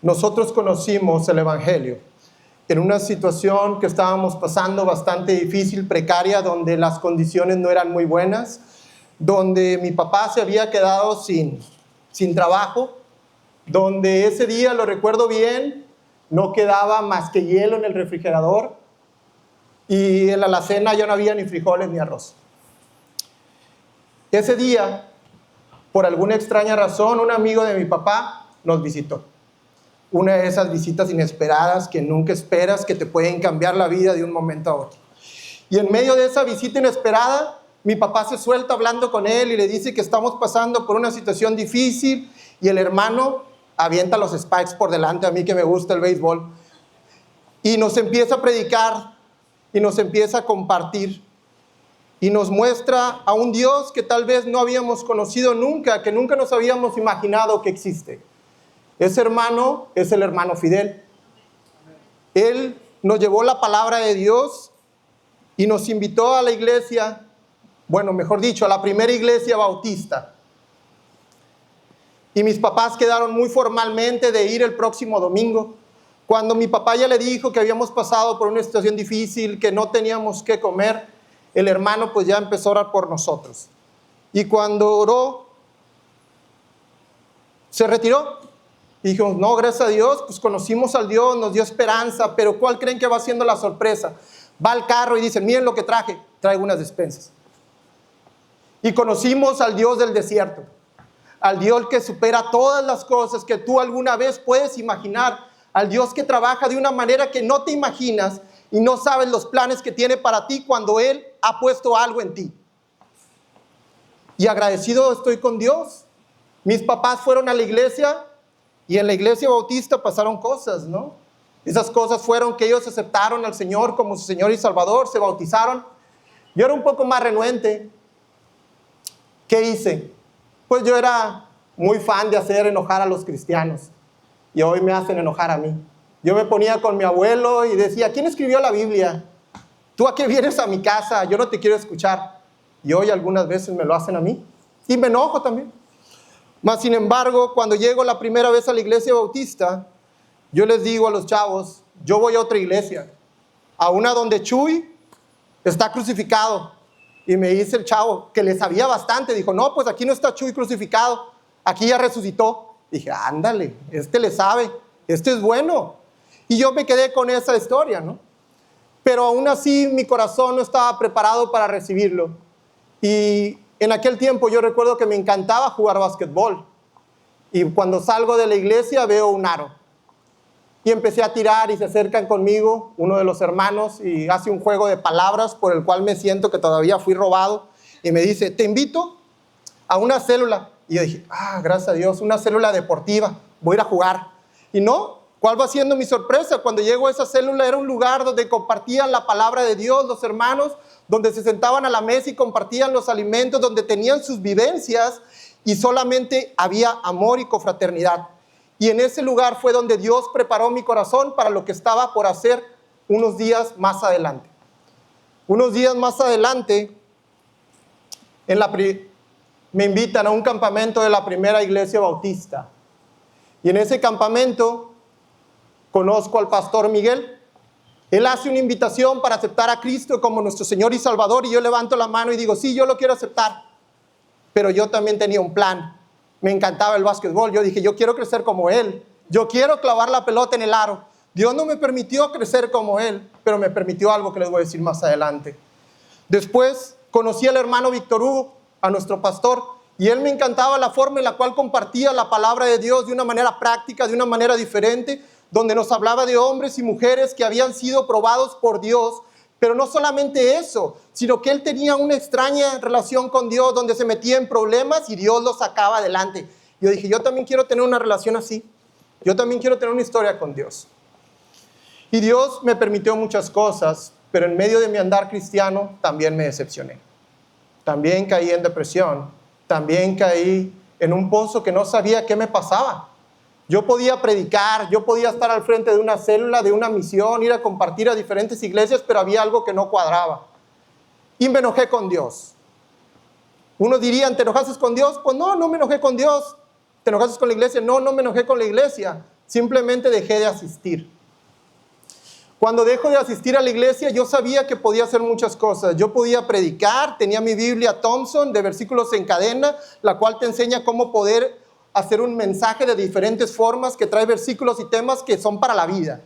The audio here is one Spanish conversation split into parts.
nosotros conocimos el Evangelio en una situación que estábamos pasando bastante difícil, precaria, donde las condiciones no eran muy buenas, donde mi papá se había quedado sin trabajo, donde ese día, lo recuerdo bien, no quedaba más que hielo en el refrigerador y en la alacena ya no había ni frijoles ni arroz. Ese día, por alguna extraña razón, un amigo de mi papá nos visitó. Una de esas visitas inesperadas que nunca esperas, que te pueden cambiar la vida de un momento a otro. Y en medio de esa visita inesperada, mi papá se suelta hablando con él y le dice que estamos pasando por una situación difícil, y el hermano avienta los spikes por delante, a mí que me gusta el béisbol, y nos empieza a predicar y nos empieza a compartir y nos muestra a un Dios que tal vez no habíamos conocido nunca, que nunca nos habíamos imaginado que existe. Ese hermano es el hermano Fidel. Él nos llevó la palabra de Dios y nos invitó a la iglesia, bueno, mejor dicho, a la primera iglesia bautista. Y mis papás quedaron muy formalmente de ir el próximo domingo. Cuando mi papá ya le dijo que habíamos pasado por una situación difícil, que no teníamos qué comer, el hermano pues ya empezó a orar por nosotros. Y cuando oró, se retiró. Y dijimos, no, gracias a Dios, pues conocimos al Dios, nos dio esperanza, pero ¿cuál creen que va siendo la sorpresa? Va al carro y dice, miren lo que traje, traigo unas despensas. Y conocimos al Dios del desierto, al Dios que supera todas las cosas que tú alguna vez puedes imaginar, al Dios que trabaja de una manera que no te imaginas y no sabes los planes que tiene para ti cuando Él ha puesto algo en ti. Y agradecido estoy con Dios. Mis papás fueron a la iglesia y en la iglesia bautista pasaron cosas, ¿no? Esas cosas fueron que ellos aceptaron al Señor como su Señor y Salvador, se bautizaron. Yo era un poco más renuente. ¿Qué hice? Pues yo era muy fan de hacer enojar a los cristianos y hoy me hacen enojar a mí. Yo me ponía con mi abuelo y decía, ¿quién escribió la Biblia? ¿Tú a qué vienes a mi casa? Yo no te quiero escuchar. Y hoy algunas veces me lo hacen a mí y me enojo también. Mas sin embargo, cuando llego la primera vez a la iglesia bautista, yo les digo a los chavos, yo voy a otra iglesia, a una donde Chuy está crucificado. Y me dice el chavo, que le sabía bastante, dijo, no, pues aquí no está Chuy crucificado, aquí ya resucitó. Dije, ándale, este le sabe, este es bueno. Y yo me quedé con esa historia, ¿no? Pero aún así mi corazón no estaba preparado para recibirlo. Y en aquel tiempo yo recuerdo que me encantaba jugar básquetbol. Y cuando salgo de la iglesia veo un aro. Y empecé a tirar y se acercan conmigo uno de los hermanos y hace un juego de palabras por el cual me siento que todavía fui robado. Y me dice, te invito a una célula. Y yo dije, gracias a Dios, una célula deportiva, voy a ir a jugar. Y no, ¿cuál va siendo mi sorpresa? Cuando llego a esa célula era un lugar donde compartían la palabra de Dios los hermanos, donde se sentaban a la mesa y compartían los alimentos, donde tenían sus vivencias y solamente había amor y confraternidad. Y en ese lugar fue donde Dios preparó mi corazón para lo que estaba por hacer unos días más adelante. Unos días más adelante, me invitan a un campamento de la primera iglesia bautista. Y en ese campamento conozco al pastor Miguel. Él hace una invitación para aceptar a Cristo como nuestro Señor y Salvador. Y yo levanto la mano y digo, sí, yo lo quiero aceptar. Pero yo también tenía un plan. Me encantaba el básquetbol. Yo dije, yo quiero crecer como él. Yo quiero clavar la pelota en el aro. Dios no me permitió crecer como él, pero me permitió algo que les voy a decir más adelante. Después conocí al hermano Víctor Hugo, a nuestro pastor, y él me encantaba la forma en la cual compartía la palabra de Dios de una manera práctica, de una manera diferente, donde nos hablaba de hombres y mujeres que habían sido probados por Dios. Pero no solamente eso, sino que él tenía una extraña relación con Dios, donde se metía en problemas y Dios lo sacaba adelante. Yo dije, yo también quiero tener una relación así. Yo también quiero tener una historia con Dios. Y Dios me permitió muchas cosas, pero en medio de mi andar cristiano también me decepcioné. También caí en depresión. También caí en un pozo que no sabía qué me pasaba. Yo podía predicar, yo podía estar al frente de una célula, de una misión, ir a compartir a diferentes iglesias, pero había algo que no cuadraba. Y me enojé con Dios. Uno diría, ¿te enojaste con Dios? Pues no me enojé con Dios. ¿Te enojaste con la iglesia? No me enojé con la iglesia. simplemente dejé de asistir. Cuando dejo de asistir a la iglesia, yo sabía que podía hacer muchas cosas. Yo podía predicar, tenía mi Biblia Thompson de versículos en cadena, la cual te enseña cómo poder hacer un mensaje de diferentes formas, que trae versículos y temas que son para la vida.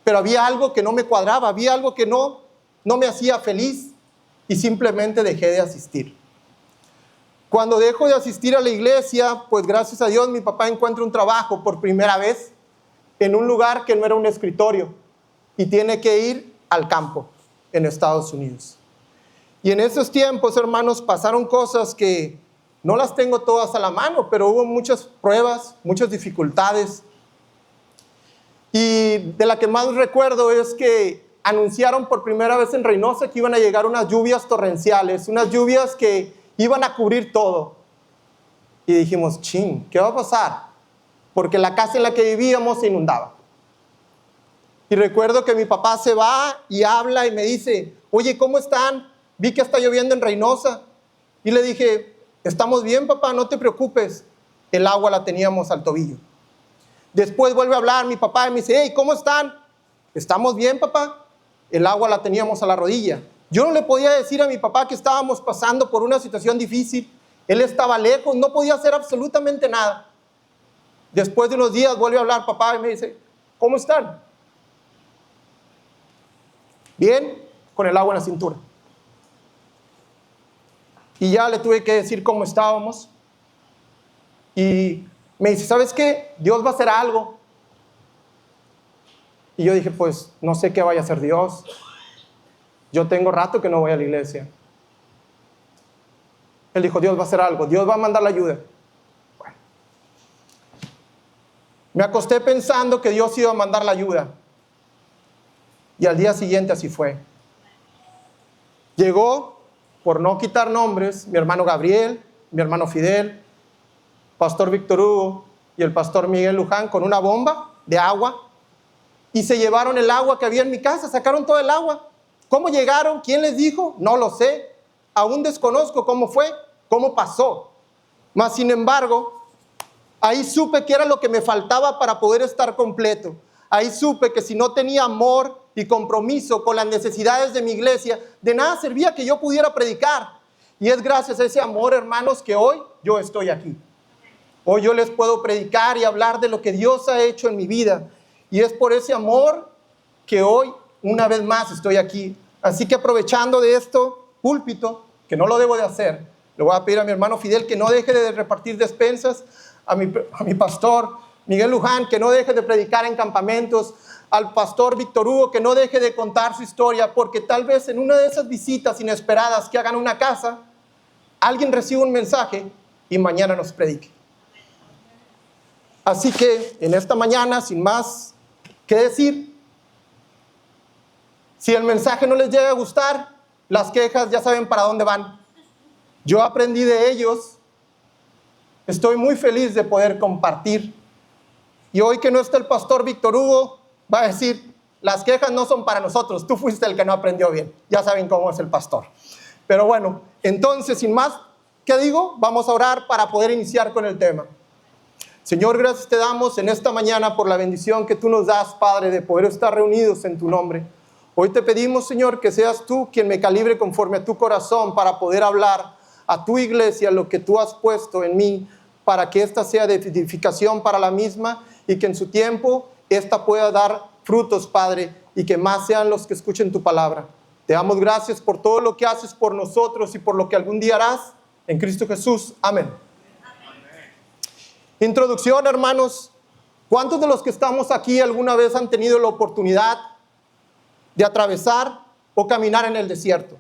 Pero había algo que no me cuadraba, había algo que no me hacía feliz y simplemente dejé de asistir. Cuando dejo de asistir a la iglesia, pues gracias a Dios mi papá encuentra un trabajo por primera vez en un lugar que no era un escritorio y tiene que ir al campo en Estados Unidos. Y en esos tiempos, hermanos, pasaron cosas que no las tengo todas a la mano, pero hubo muchas pruebas, muchas dificultades. Y de la que más recuerdo es que anunciaron por primera vez en Reynosa que iban a llegar unas lluvias torrenciales, unas lluvias que iban a cubrir todo. Y dijimos, chin, ¿qué va a pasar? Porque la casa en la que vivíamos se inundaba. Y recuerdo que mi papá se va y habla y me dice, oye, ¿cómo están? Vi que está lloviendo en Reynosa. Y le dije, estamos bien, papá, no te preocupes. El agua la teníamos al tobillo. Después vuelve a hablar mi papá y me dice, hey, ¿cómo están? ¿Estamos bien, papá? El agua la teníamos a la rodilla. Yo no le podía decir a mi papá que estábamos pasando por una situación difícil. Él estaba lejos, no podía hacer absolutamente nada. Después de unos días vuelve a hablar papá y me dice, ¿cómo están? Bien, con el agua en la cintura. Y ya le tuve que decir cómo estábamos. Y me dice, ¿sabes qué? Dios va a hacer algo. Y yo dije, pues no sé qué vaya a hacer Dios. Yo tengo rato que no voy a la iglesia. Él dijo, Dios va a hacer algo, Dios va a mandar la ayuda. Bueno. Me acosté pensando que Dios iba a mandar la ayuda. Y al día siguiente así fue. Llegó, por no quitar nombres, mi hermano Gabriel, mi hermano Fidel, pastor Víctor Hugo y el pastor Miguel Luján con una bomba de agua y se llevaron el agua que había en mi casa, sacaron todo el agua. ¿Cómo llegaron? ¿Quién les dijo? No lo sé. Aún desconozco cómo fue, cómo pasó. Mas sin embargo, ahí supe que era lo que me faltaba para poder estar completo. Ahí supe que si no tenía amor y compromiso con las necesidades de mi iglesia, de nada servía que yo pudiera predicar. Y es gracias a ese amor, hermanos, que hoy yo estoy aquí. Hoy yo les puedo predicar y hablar de lo que Dios ha hecho en mi vida. Y es por ese amor que hoy, una vez más, estoy aquí. Así que aprovechando de esto, púlpito, que no lo debo de hacer, le voy a pedir a mi hermano Fidel que no deje de repartir despensas, a mi pastor Miguel Luján, que no deje de predicar en campamentos, al pastor Víctor Hugo, que no deje de contar su historia, porque tal vez en una de esas visitas inesperadas que hagan a una casa, alguien recibe un mensaje y mañana nos predique. Así que en esta mañana, sin más que decir, si el mensaje no les llega a gustar, las quejas ya saben para dónde van. Yo aprendí de ellos, estoy muy feliz de poder compartir. Y hoy que no está el pastor Víctor Hugo, va a decir, las quejas no son para nosotros, tú fuiste el que no aprendió bien. Ya saben cómo es el pastor. Pero bueno, entonces, sin más que digo, vamos a orar para poder iniciar con el tema. Señor, gracias te damos en esta mañana por la bendición que tú nos das, Padre, de poder estar reunidos en tu nombre. Hoy te pedimos, Señor, que seas tú quien me calibre conforme a tu corazón para poder hablar a tu iglesia lo que tú has puesto en mí, para que esta sea de edificación para la misma y que en su tiempo esta pueda dar frutos, Padre, y que más sean los que escuchen tu palabra. Te damos gracias por todo lo que haces por nosotros y por lo que algún día harás. En Cristo Jesús. Amén. Introducción, hermanos. ¿Cuántos de los que estamos aquí alguna vez han tenido la oportunidad de atravesar o caminar en el desierto?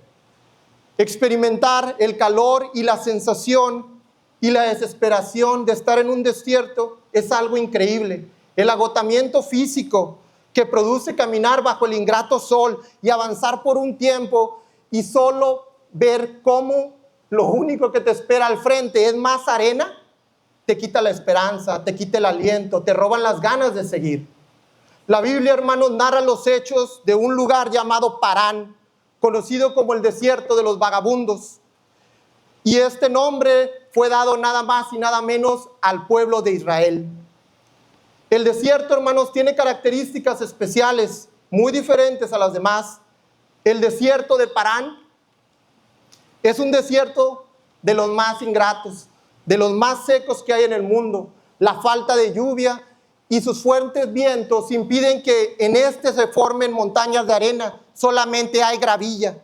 Experimentar el calor y la sensación y la desesperación de estar en un desierto es algo increíble. El agotamiento físico que produce caminar bajo el ingrato sol y avanzar por un tiempo y solo ver cómo lo único que te espera al frente es más arena, te quita la esperanza, te quita el aliento, te roban las ganas de seguir. La Biblia, hermanos, narra los hechos de un lugar llamado Parán, conocido como el desierto de los vagabundos. Y este nombre fue dado nada más y nada menos al pueblo de Israel. El desierto, hermanos, tiene características especiales, muy diferentes a las demás. El desierto de Parán es un desierto de los más ingratos, de los más secos que hay en el mundo. La falta de lluvia y sus fuertes vientos impiden que en este se formen montañas de arena, solamente hay gravilla.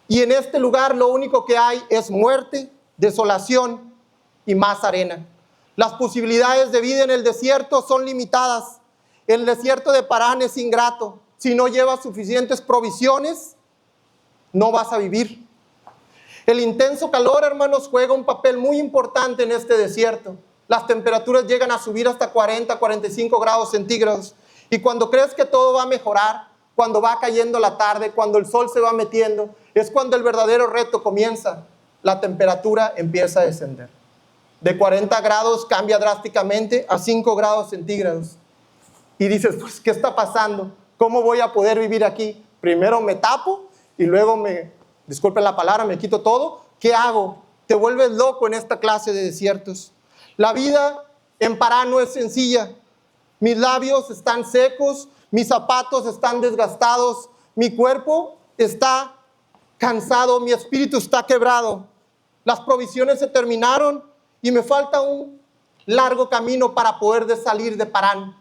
Y en este lugar lo único que hay es muerte, desolación y más arena. Las posibilidades de vida en el desierto son limitadas. El desierto de Parán es ingrato. Si no llevas suficientes provisiones, no vas a vivir. El intenso calor, hermanos, juega un papel muy importante en este desierto. Las temperaturas llegan a subir hasta 40, 45 grados centígrados. Y cuando crees que todo va a mejorar, cuando va cayendo la tarde, cuando el sol se va metiendo, es cuando el verdadero reto comienza. La temperatura empieza a descender. De 40 grados cambia drásticamente a 5 grados centígrados. Y dices, pues, ¿qué está pasando? ¿Cómo voy a poder vivir aquí? Primero me tapo y luego disculpen la palabra, me quito todo. ¿Qué hago? Te vuelves loco en esta clase de desiertos. La vida en Parán no es sencilla. Mis labios están secos, mis zapatos están desgastados, mi cuerpo está cansado, mi espíritu está quebrado. Las provisiones se terminaron y me falta un largo camino para poder salir de Parán.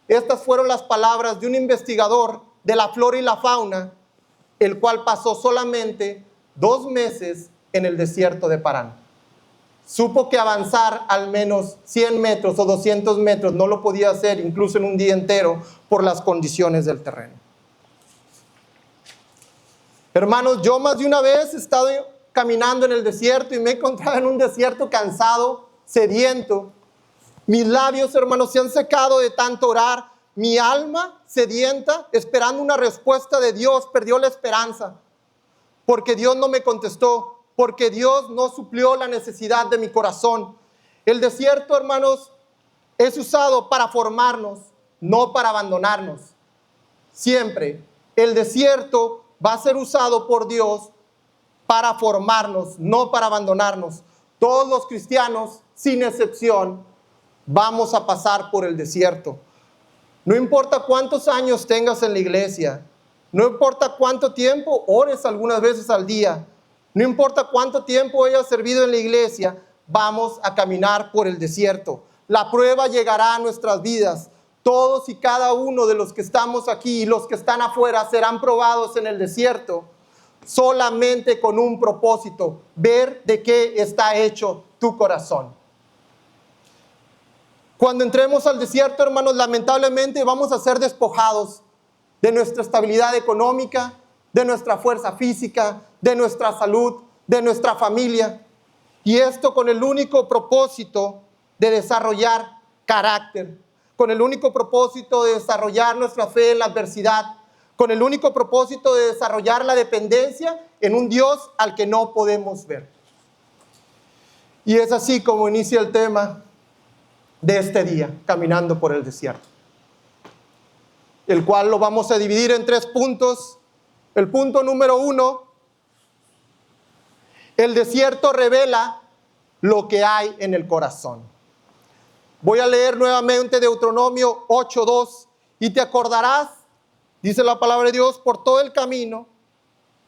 Estas fueron las palabras de un investigador de la flora y la fauna, el cual pasó solamente 2 meses en el desierto de Parán. Supo que avanzar al menos 100 metros o 200 metros no lo podía hacer, incluso en un día entero, por las condiciones del terreno. Hermanos, yo más de una vez he estado caminando en el desierto y me he encontrado en un desierto cansado, sediento. Mis labios, hermanos, se han secado de tanto orar. Mi alma sedienta, esperando una respuesta de Dios, perdió la esperanza. Porque Dios no me contestó, porque Dios no suplió la necesidad de mi corazón. El desierto, hermanos, es usado para formarnos, no para abandonarnos. Siempre el desierto va a ser usado por Dios para formarnos, no para abandonarnos. Todos los cristianos, sin excepción, vamos a pasar por el desierto. No importa cuántos años tengas en la iglesia, no importa cuánto tiempo ores algunas veces al día, no importa cuánto tiempo hayas servido en la iglesia, vamos a caminar por el desierto. La prueba llegará a nuestras vidas. Todos y cada uno de los que estamos aquí y los que están afuera serán probados en el desierto solamente con un propósito: ver de qué está hecho tu corazón. Cuando entremos al desierto, hermanos, lamentablemente vamos a ser despojados de nuestra estabilidad económica, de nuestra fuerza física, de nuestra salud, de nuestra familia. Y esto con el único propósito de desarrollar carácter, con el único propósito de desarrollar nuestra fe en la adversidad, con el único propósito de desarrollar la dependencia en un Dios al que no podemos ver. Y es así como inicia el tema de este día, caminando por el desierto, el cual lo vamos a dividir en 3 puntos. El punto número 1, el desierto revela lo que hay en el corazón. Voy a leer nuevamente Deuteronomio 8:2. Y te acordarás, dice la palabra de Dios, por todo el camino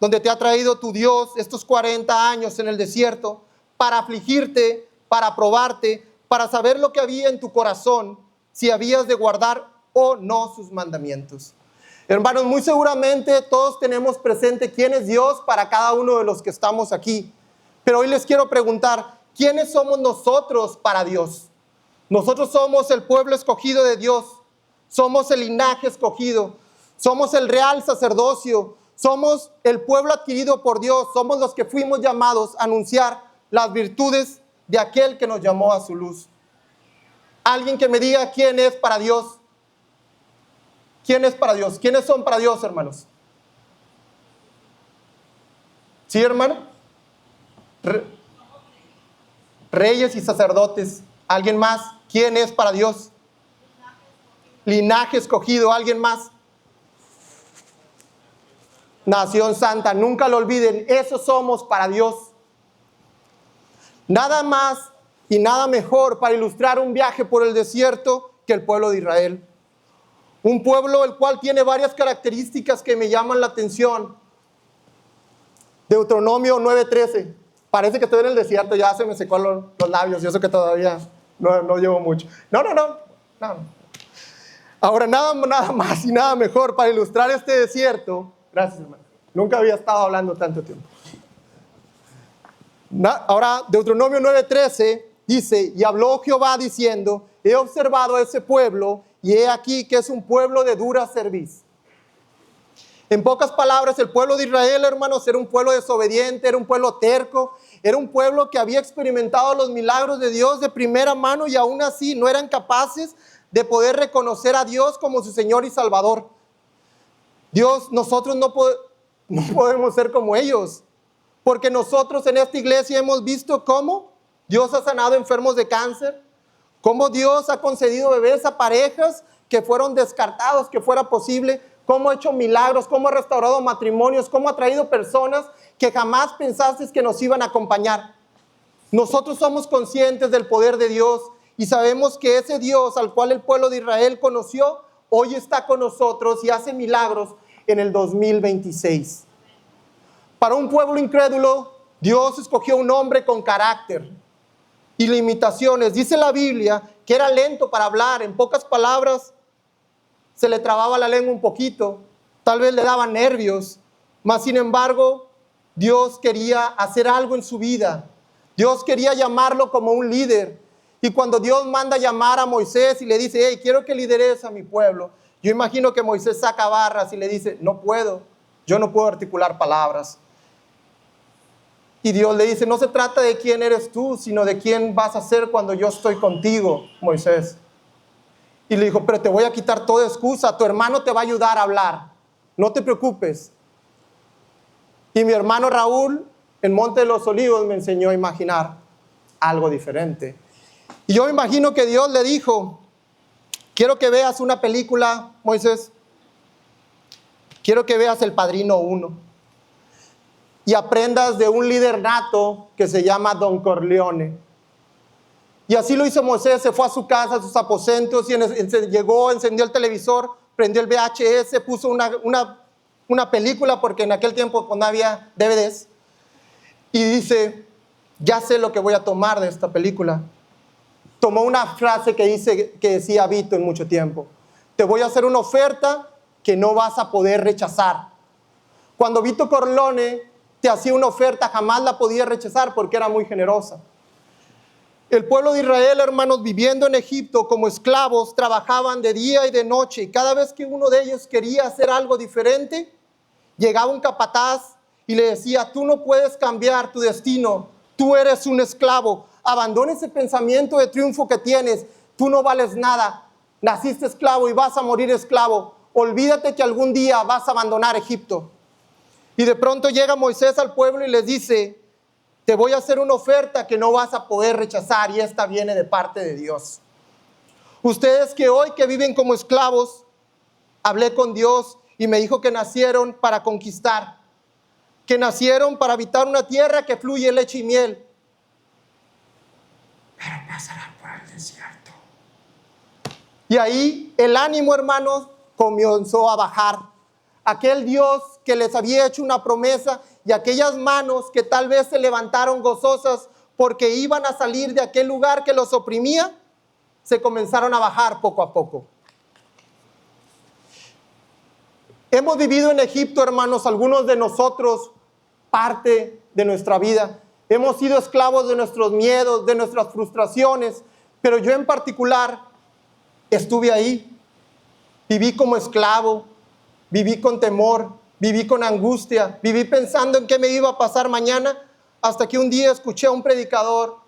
donde te ha traído tu Dios estos 40 años en el desierto, para afligirte, para probarte, para saber lo que había en tu corazón, si habías de guardar o no sus mandamientos. Hermanos, muy seguramente todos tenemos presente quién es Dios para cada uno de los que estamos aquí. Pero hoy les quiero preguntar, ¿quiénes somos nosotros para Dios? Nosotros somos el pueblo escogido de Dios, somos el linaje escogido, somos el real sacerdocio, somos el pueblo adquirido por Dios, somos los que fuimos llamados a anunciar las virtudes de aquel que nos llamó a su luz. Alguien que me diga quién es para Dios. ¿Quién es para Dios? ¿Quiénes son para Dios, hermanos? ¿Sí, hermano? Reyes y sacerdotes. ¿Alguien más? ¿Quién es para Dios? Linaje escogido. ¿Alguien más? Nación santa. Nunca lo olviden. Eso somos para Dios. Nada más y nada mejor para ilustrar un viaje por el desierto que el pueblo de Israel. Un pueblo el cual tiene varias características que me llaman la atención. Deuteronomio 9:13. Parece que estoy en el desierto, ya se me secó los labios, yo sé que todavía no llevo mucho. No. Ahora, nada más y nada mejor para ilustrar este desierto. Gracias, hermano. Nunca había estado hablando tanto tiempo. Ahora, Deuteronomio 9:13 dice, y habló Jehová diciendo, he observado a ese pueblo, y he aquí que es un pueblo de dura cerviz. En pocas palabras, el pueblo de Israel, hermanos, era un pueblo desobediente, era un pueblo terco, era un pueblo que había experimentado los milagros de Dios de primera mano y aún así no eran capaces de poder reconocer a Dios como su Señor y Salvador. Nosotros no podemos ser como ellos, porque nosotros en esta iglesia hemos visto cómo Dios ha sanado enfermos de cáncer, cómo Dios ha concedido bebés a parejas que fueron descartados que fuera posible, cómo ha hecho milagros, cómo ha restaurado matrimonios, cómo ha traído personas que jamás pensaste que nos iban a acompañar. Nosotros somos conscientes del poder de Dios y sabemos que ese Dios al cual el pueblo de Israel conoció, hoy está con nosotros y hace milagros en el 2026. Para un pueblo incrédulo, Dios escogió un hombre con carácter y limitaciones. Dice la Biblia que era lento para hablar, en pocas palabras, se le trababa la lengua un poquito, tal vez le daban nervios, mas sin embargo, Dios quería hacer algo en su vida. Dios quería llamarlo como un líder. Y cuando Dios manda llamar a Moisés y le dice, hey, quiero que lideres a mi pueblo, yo imagino que Moisés saca barras y le dice, no puedo, yo no puedo articular palabras. Y Dios le dice, no se trata de quién eres tú, sino de quién vas a ser cuando yo estoy contigo, Moisés. Y le dijo, pero te voy a quitar toda excusa, tu hermano te va a ayudar a hablar, no te preocupes. Y mi hermano Raúl, en Monte de los Olivos, me enseñó a imaginar algo diferente. Y yo me imagino que Dios le dijo, quiero que veas una película, Moisés, quiero que veas El Padrino 1 y aprendas de un líder nato que se llama Don Corleone. Y así lo hizo Moisés, se fue a su casa, a sus aposentos, y llegó, encendió el televisor, prendió el VHS, puso una película, porque en aquel tiempo pues, no había DVDs, y dice, ya sé lo que voy a tomar de esta película. Tomó una frase que decía Vito en mucho tiempo, te voy a hacer una oferta que no vas a poder rechazar. Cuando Vito Corleone te hacía una oferta, jamás la podía rechazar porque era muy generosa. El pueblo de Israel, hermanos, viviendo en Egipto como esclavos, trabajaban de día y de noche, y cada vez que uno de ellos quería hacer algo diferente, llegaba un capataz y le decía, tú no puedes cambiar tu destino, tú eres un esclavo, abandona ese pensamiento de triunfo que tienes, tú no vales nada, naciste esclavo y vas a morir esclavo, olvídate que algún día vas a abandonar Egipto. Y de pronto llega Moisés al pueblo y les dice, te voy a hacer una oferta que no vas a poder rechazar, y esta viene de parte de Dios. Ustedes que hoy que viven como esclavos, hablé con Dios y me dijo que nacieron para conquistar, que nacieron para habitar una tierra que fluye leche y miel. Pero pasarán por el desierto. Y ahí el ánimo, hermanos, comenzó a bajar. Aquel Dios que les había hecho una promesa y aquellas manos que tal vez se levantaron gozosas porque iban a salir de aquel lugar que los oprimía, se comenzaron a bajar poco a poco. Hemos vivido en Egipto, hermanos, algunos de nosotros, parte de nuestra vida. Hemos sido esclavos de nuestros miedos, de nuestras frustraciones, pero yo en particular estuve ahí. Viví como esclavo, viví con temor, viví con angustia, viví pensando en qué me iba a pasar mañana, hasta que un día escuché a un predicador,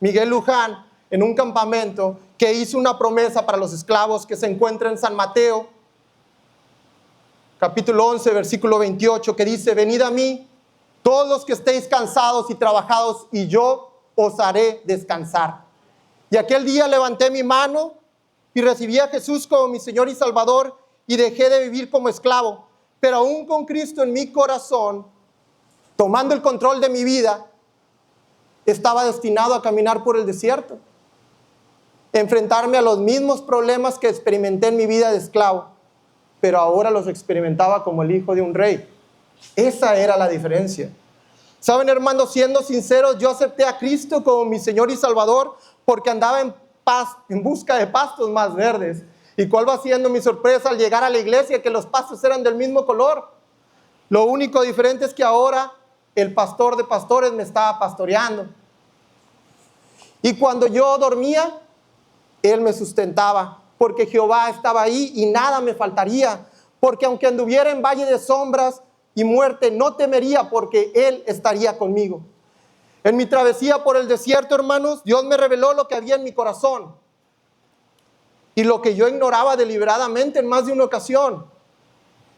Miguel Luján, en un campamento, que hizo una promesa para los esclavos que se encuentra en San Mateo, capítulo 11, versículo 28, que dice, venid a mí, todos los que estéis cansados y trabajados, y yo os haré descansar. Y aquel día levanté mi mano y recibí a Jesús como mi Señor y Salvador, y dejé de vivir como esclavo. Pero aún con Cristo en mi corazón, tomando el control de mi vida, estaba destinado a caminar por el desierto. enfrentarme a los mismos problemas que experimenté en mi vida de esclavo, pero ahora los experimentaba como el hijo de un rey. Esa era la diferencia. Saben, hermanos, siendo sinceros, yo acepté a Cristo como mi Señor y Salvador porque andaba en busca de pastos más verdes. ¿Y cuál va siendo mi sorpresa al llegar a la iglesia? Que los pastos eran del mismo color. Lo único diferente es que ahora el pastor de pastores me estaba pastoreando. Y cuando yo dormía, Él me sustentaba, porque Jehová estaba ahí y nada me faltaría. Porque aunque anduviera en valle de sombras y muerte, no temería, porque Él estaría conmigo. En mi travesía por el desierto, hermanos, Dios me reveló lo que había en mi corazón y lo que yo ignoraba deliberadamente en más de una ocasión.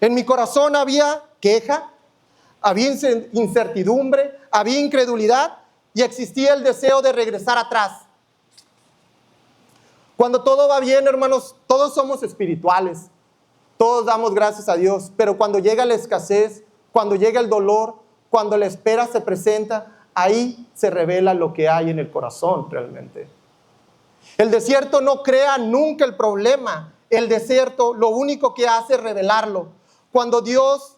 En mi corazón había queja, había incertidumbre, había incredulidad y existía el deseo de regresar atrás. Cuando todo va bien, hermanos, todos somos espirituales, todos damos gracias a Dios, pero cuando llega la escasez, cuando llega el dolor, cuando la espera se presenta, ahí se revela lo que hay en el corazón realmente. El desierto no crea nunca el problema. El desierto lo único que hace es revelarlo. Cuando Dios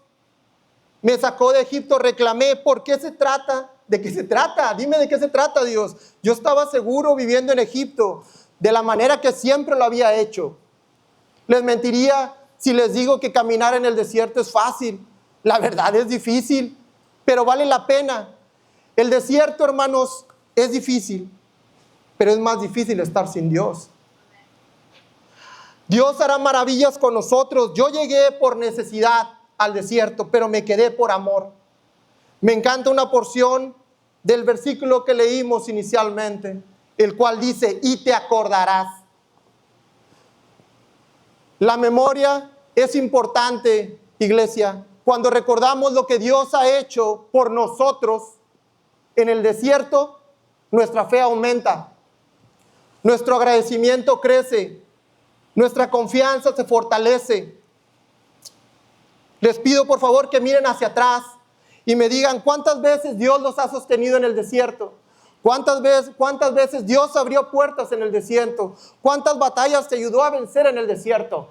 me sacó de Egipto, reclamé, ¿por qué se trata? ¿De qué se trata? Dime de qué se trata, Dios. Yo estaba seguro viviendo en Egipto de la manera que siempre lo había hecho. Les mentiría si les digo que caminar en el desierto es fácil. La verdad es difícil, pero vale la pena. El desierto, hermanos, es difícil, pero es más difícil estar sin Dios. Dios hará maravillas con nosotros. Yo llegué por necesidad al desierto, pero me quedé por amor. Me encanta una porción del versículo que leímos inicialmente, el cual dice, y te acordarás. La memoria es importante, iglesia. Cuando recordamos lo que Dios ha hecho por nosotros en el desierto, nuestra fe aumenta. Nuestro agradecimiento crece, nuestra confianza se fortalece. Les pido por favor que miren hacia atrás y me digan cuántas veces Dios los ha sostenido en el desierto, cuántas veces Dios abrió puertas en el desierto, cuántas batallas te ayudó a vencer en el desierto.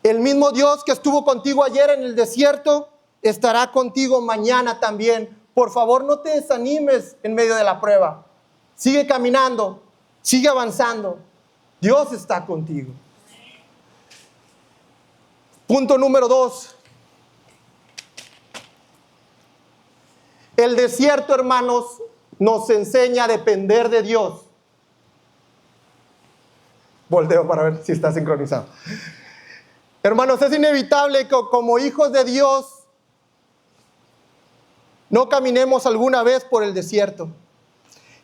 El mismo Dios que estuvo contigo ayer en el desierto estará contigo mañana también. Por favor, no te desanimes en medio de la prueba. Sigue caminando, sigue avanzando. Dios está contigo. Punto número 2. El desierto, hermanos, nos enseña a depender de Dios. Volteo para ver si está sincronizado. Hermanos, es inevitable que como hijos de Dios no caminemos alguna vez por el desierto.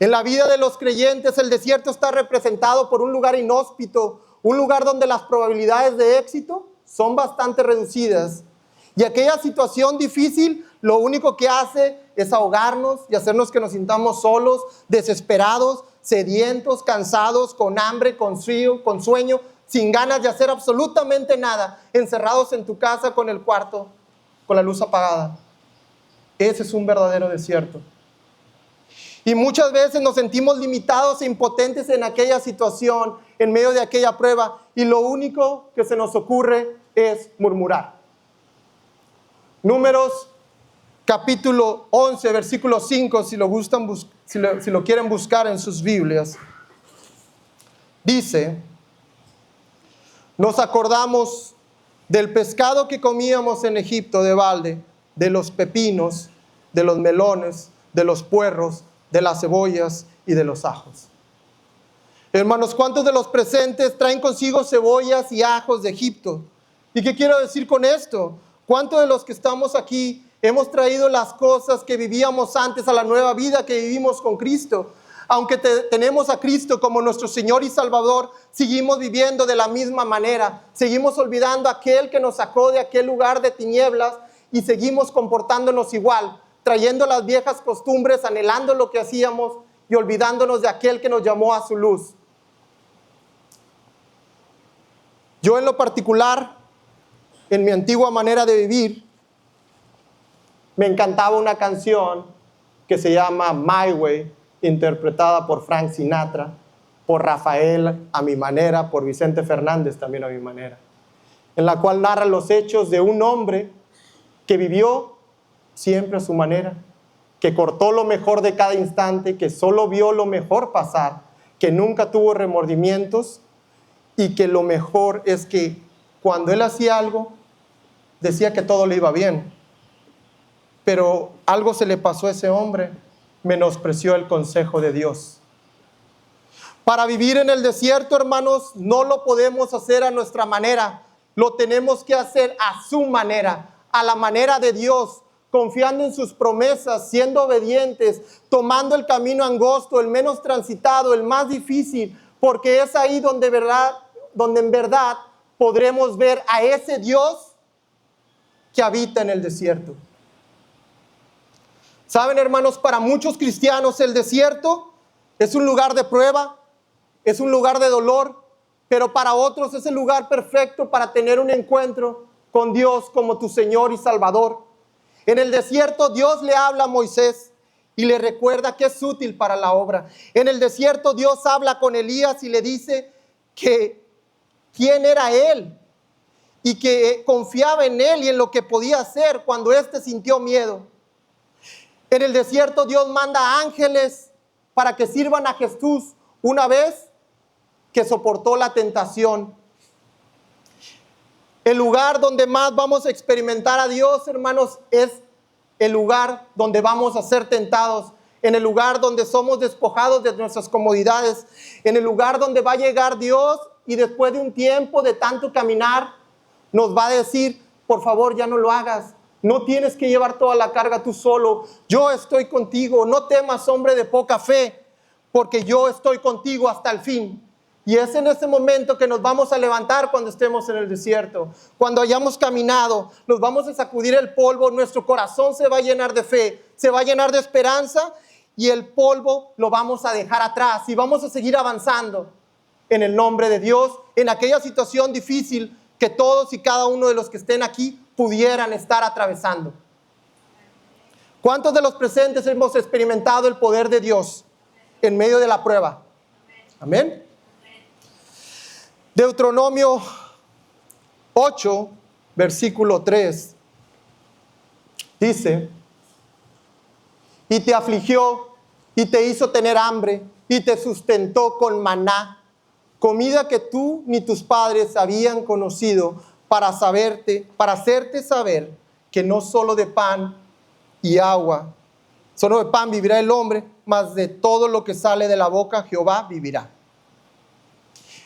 En la vida de los creyentes, el desierto está representado por un lugar inhóspito, un lugar donde las probabilidades de éxito son bastante reducidas. Y aquella situación difícil, lo único que hace es ahogarnos y hacernos que nos sintamos solos, desesperados, sedientos, cansados, con hambre, con frío, con sueño, sin ganas de hacer absolutamente nada, encerrados en tu casa con el cuarto, con la luz apagada. Ese es un verdadero desierto. Y muchas veces nos sentimos limitados e impotentes en aquella situación, en medio de aquella prueba, y lo único que se nos ocurre es murmurar. Números capítulo 11, versículo 5, si lo quieren buscar en sus Biblias. Dice, nos acordamos del pescado que comíamos en Egipto de balde, de los pepinos, de los melones, de los puerros, de las cebollas y de los ajos. Hermanos, ¿cuántos de los presentes traen consigo cebollas y ajos de Egipto? ¿Y qué quiero decir con esto? ¿Cuántos de los que estamos aquí hemos traído las cosas que vivíamos antes a la nueva vida que vivimos con Cristo? Aunque tenemos a Cristo como nuestro Señor y Salvador, seguimos viviendo de la misma manera. Seguimos olvidando a aquel que nos sacó de aquel lugar de tinieblas y seguimos comportándonos igual, trayendo las viejas costumbres, anhelando lo que hacíamos y olvidándonos de aquel que nos llamó a su luz. Yo en lo particular, en mi antigua manera de vivir, me encantaba una canción que se llama My Way, interpretada por Frank Sinatra. por Rafael a mi manera, por Vicente Fernández también a mi manera, en la cual narra los hechos de un hombre que vivió siempre a su manera, que cortó lo mejor de cada instante, que solo vio lo mejor pasar, que nunca tuvo remordimientos y que lo mejor es que cuando él hacía algo, decía que todo le iba bien. Pero algo se le pasó a ese hombre, menospreció el consejo de Dios. Para vivir en el desierto, hermanos, no lo podemos hacer a nuestra manera, lo tenemos que hacer a su manera, a la manera de Dios, confiando en sus promesas, siendo obedientes, tomando el camino angosto, el menos transitado, el más difícil, porque es ahí donde en verdad podremos ver a ese Dios que habita en el desierto. Saben, hermanos, para muchos cristianos el desierto es un lugar de prueba, es un lugar de dolor, pero para otros es el lugar perfecto para tener un encuentro con Dios como tu Señor y Salvador. En el desierto Dios le habla a Moisés y le recuerda que es útil para la obra. En el desierto Dios habla con Elías y le dice que quién era él y que confiaba en él y en lo que podía hacer cuando éste sintió miedo. En el desierto Dios manda ángeles para que sirvan a Jesús una vez que soportó la tentación. El lugar donde más vamos a experimentar a Dios, hermanos, es el lugar donde vamos a ser tentados, en el lugar donde somos despojados de nuestras comodidades, en el lugar donde va a llegar Dios y después de un tiempo de tanto caminar, nos va a decir, por favor, ya no lo hagas. No tienes que llevar toda la carga tú solo. Yo estoy contigo. No temas, hombre de poca fe, porque yo estoy contigo hasta el fin. Y es en ese momento que nos vamos a levantar cuando estemos en el desierto. Cuando hayamos caminado, nos vamos a sacudir el polvo, nuestro corazón se va a llenar de fe, se va a llenar de esperanza y el polvo lo vamos a dejar atrás y vamos a seguir avanzando en el nombre de Dios, en aquella situación difícil que todos y cada uno de los que estén aquí pudieran estar atravesando. ¿Cuántos de los presentes hemos experimentado el poder de Dios en medio de la prueba? Amén. Deuteronomio 8, versículo 3, dice, y te afligió y te hizo tener hambre y te sustentó con maná, comida que tú ni tus padres habían conocido, para hacerte saber que no solo de pan y agua, solo de pan vivirá el hombre, mas de todo lo que sale de la boca Jehová vivirá.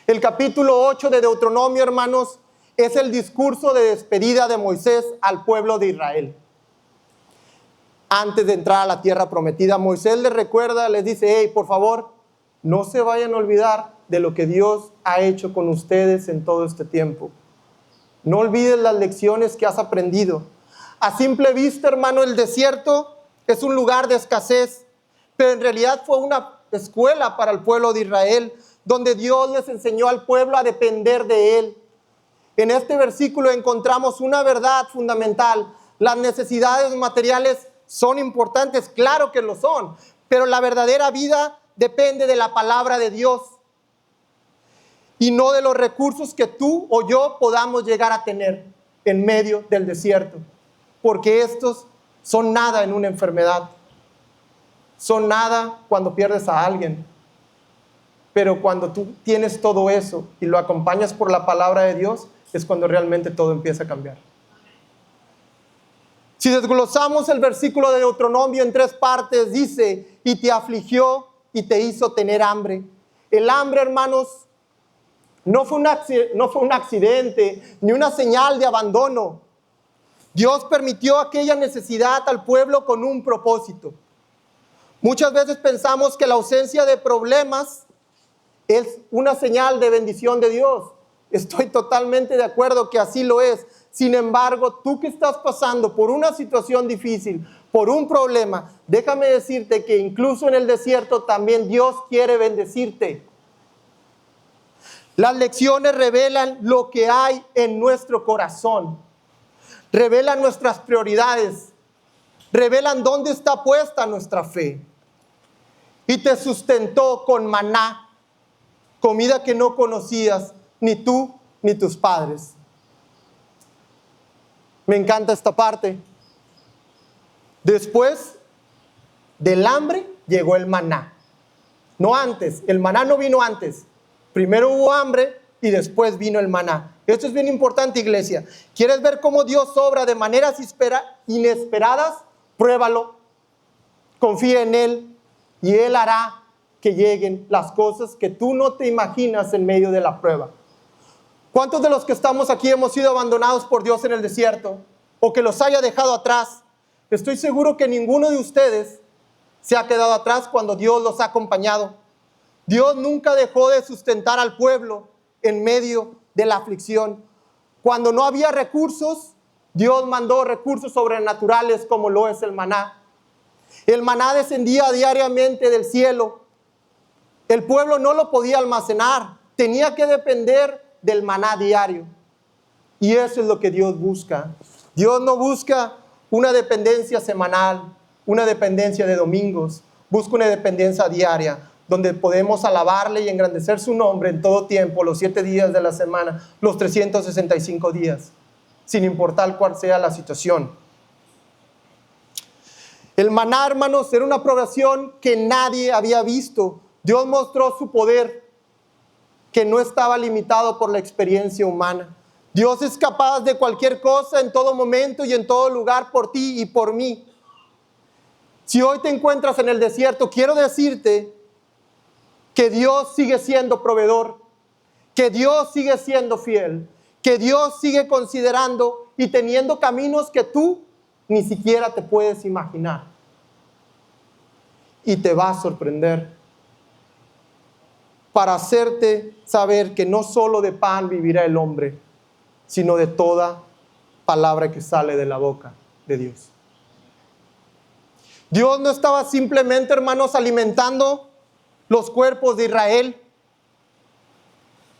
El capítulo 8 de Deuteronomio, hermanos, es el discurso de despedida de Moisés al pueblo de Israel. Antes de entrar a la tierra prometida, Moisés les recuerda, les dice, hey, por favor, no se vayan a olvidar de lo que Dios ha hecho con ustedes en todo este tiempo. No olvides las lecciones que has aprendido. A simple vista, hermano, el desierto es un lugar de escasez, pero en realidad fue una escuela para el pueblo de Israel, donde Dios les enseñó al pueblo a depender de Él. En este versículo encontramos una verdad fundamental. Las necesidades materiales son importantes, claro que lo son, pero la verdadera vida depende de la palabra de Dios y no de los recursos que tú o yo podamos llegar a tener en medio del desierto, porque estos son nada en una enfermedad, son nada cuando pierdes a alguien. Pero cuando tú tienes todo eso y lo acompañas por la palabra de Dios, es cuando realmente todo empieza a cambiar. Si desglosamos el versículo de Deuteronomio en 3 partes, dice, y te afligió y te hizo tener hambre. El hambre, hermanos, no fue un accidente, ni una señal de abandono. Dios permitió aquella necesidad al pueblo con un propósito. Muchas veces pensamos que la ausencia de problemas es una señal de bendición de Dios. Estoy totalmente de acuerdo que así lo es. Sin embargo, tú que estás pasando por una situación difícil, por un problema, déjame decirte que incluso en el desierto también Dios quiere bendecirte. Las lecciones revelan lo que hay en nuestro corazón, revelan nuestras prioridades, revelan dónde está puesta nuestra fe. Y te sustentó con maná. comida que no conocías ni tú ni tus padres. Me encanta esta parte. Después del hambre llegó el maná. No antes, el maná no vino antes. Primero hubo hambre y después vino el maná. Esto es bien importante, iglesia. ¿Quieres ver cómo Dios obra de maneras inesperadas? Pruébalo. Confía en Él y Él hará que lleguen las cosas que tú no te imaginas en medio de la prueba. ¿Cuántos de los que estamos aquí hemos sido abandonados por Dios en el desierto? O que los haya dejado atrás. Estoy seguro que ninguno de ustedes se ha quedado atrás cuando Dios los ha acompañado. Dios nunca dejó de sustentar al pueblo en medio de la aflicción. Cuando no había recursos, Dios mandó recursos sobrenaturales como lo es el maná. El maná descendía diariamente del cielo. El pueblo no lo podía almacenar, tenía que depender del maná diario. Y eso es lo que Dios busca. Dios no busca una dependencia semanal, una dependencia de domingos, busca una dependencia diaria, donde podemos alabarle y engrandecer su nombre en todo tiempo, los 7 días de la semana, los 365 días, sin importar cuál sea la situación. El maná, hermanos, era una provisión que nadie había visto. Dios mostró su poder, que no estaba limitado por la experiencia humana. Dios es capaz de cualquier cosa en todo momento y en todo lugar por ti y por mí. Si hoy te encuentras en el desierto, quiero decirte que Dios sigue siendo proveedor, que Dios sigue siendo fiel, que Dios sigue considerando y teniendo caminos que tú ni siquiera te puedes imaginar. Y te va a sorprender para hacerte saber que no solo de pan vivirá el hombre, sino de toda palabra que sale de la boca de Dios. Dios no estaba simplemente, hermanos, alimentando los cuerpos de Israel.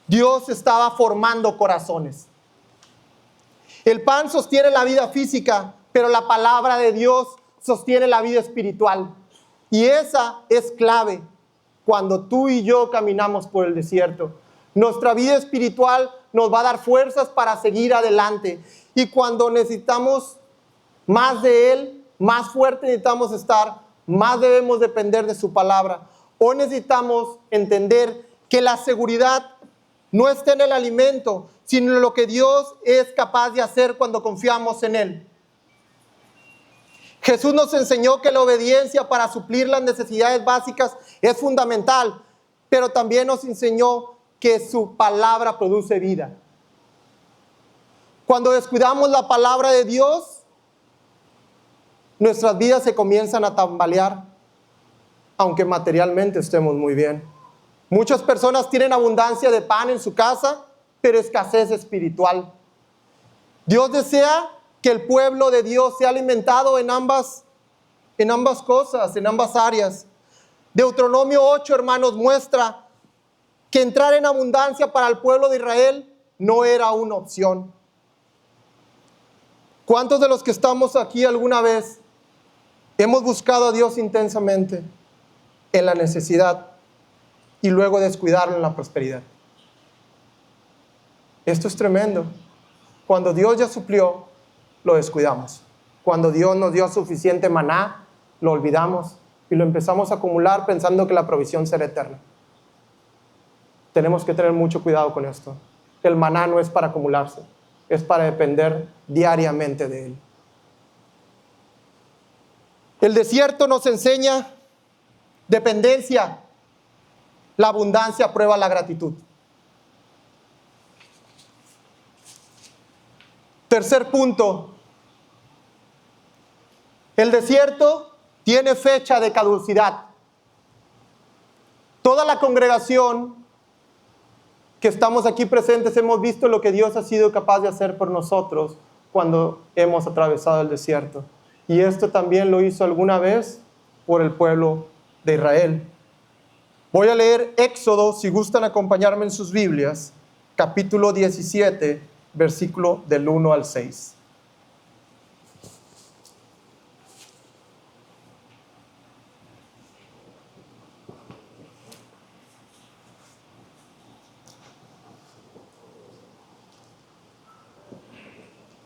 Dios estaba formando corazones. El pan sostiene la vida física, pero la palabra de Dios sostiene la vida espiritual. Y esa es clave cuando tú y yo caminamos por el desierto. Nuestra vida espiritual nos va a dar fuerzas para seguir adelante. Y cuando necesitamos más de Él, más fuerte necesitamos estar, más debemos depender de su palabra. Hoy necesitamos entender que la seguridad no está en el alimento, sino en lo que Dios es capaz de hacer cuando confiamos en Él. Jesús nos enseñó que la obediencia para suplir las necesidades básicas es fundamental, pero también nos enseñó que su palabra produce vida. Cuando descuidamos la palabra de Dios, nuestras vidas se comienzan a tambalear, aunque materialmente estemos muy bien. Muchas personas tienen abundancia de pan en su casa, pero escasez espiritual. Dios desea que el pueblo de Dios sea alimentado en ambas cosas, en ambas áreas. Deuteronomio 8, hermanos, muestra que entrar en abundancia para el pueblo de Israel no era una opción. ¿Cuántos de los que estamos aquí alguna vez hemos buscado a Dios intensamente en la necesidad y luego descuidarlo en la prosperidad? Esto es tremendo. Cuando Dios ya suplió, lo descuidamos. Cuando Dios nos dio suficiente maná, lo olvidamos y lo empezamos a acumular pensando que la provisión será eterna. Tenemos que tener mucho cuidado con esto. El maná no es para acumularse, es para depender diariamente de Él. El desierto nos enseña dependencia. La abundancia prueba la gratitud. Tercer punto. El desierto tiene fecha de caducidad. Toda la congregación que estamos aquí presentes hemos visto lo que Dios ha sido capaz de hacer por nosotros cuando hemos atravesado el desierto. Y esto también lo hizo alguna vez por el pueblo de Israel. Voy a leer Éxodo, si gustan acompañarme en sus Biblias, capítulo 17, versículo del 1 al 6.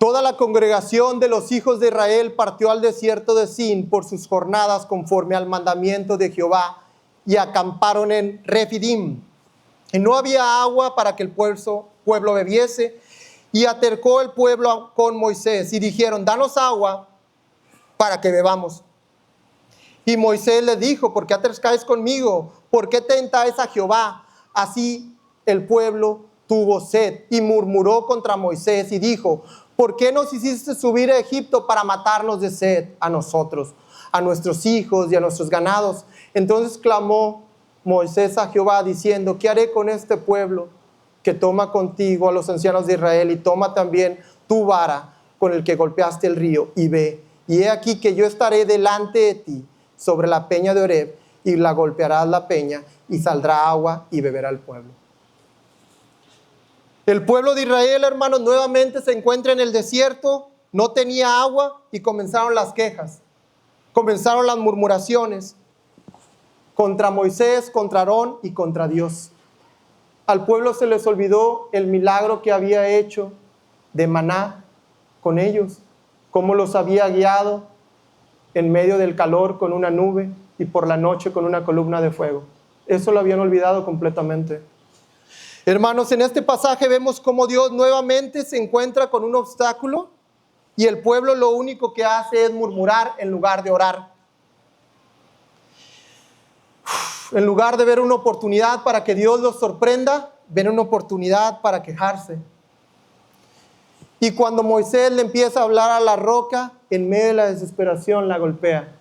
Toda la congregación de los hijos de Israel partió al desierto de Sin por sus jornadas conforme al mandamiento de Jehová y acamparon en Refidim. Y no había agua para que el pueblo bebiese, y acercó el pueblo con Moisés y dijeron: danos agua para que bebamos. Y Moisés les dijo: ¿por qué acercáis conmigo? ¿Por qué tentáis a Jehová? Así el pueblo tuvo sed y murmuró contra Moisés y dijo: ¿por qué nos hiciste subir a Egipto para matarnos de sed a nosotros, a nuestros hijos y a nuestros ganados? Entonces clamó Moisés a Jehová diciendo: ¿qué haré con este pueblo que toma contigo a los ancianos de Israel y toma también tu vara con el que golpeaste el río y ve? Y he aquí que yo estaré delante de ti sobre la peña de Oreb, y la golpearás la peña y saldrá agua y beberá el pueblo. El pueblo de Israel, hermanos, nuevamente se encuentra en el desierto, no tenía agua y comenzaron las quejas, comenzaron las murmuraciones contra Moisés, contra Aarón y contra Dios. Al pueblo se les olvidó el milagro que había hecho de maná con ellos, cómo los había guiado en medio del calor con una nube y por la noche con una columna de fuego. Eso lo habían olvidado completamente. Hermanos, en este pasaje vemos cómo Dios nuevamente se encuentra con un obstáculo y el pueblo lo único que hace es murmurar en lugar de orar. En lugar de ver una oportunidad para que Dios los sorprenda, ven una oportunidad para quejarse. Y cuando Moisés le empieza a hablar a la roca, en medio de la desesperación la golpea.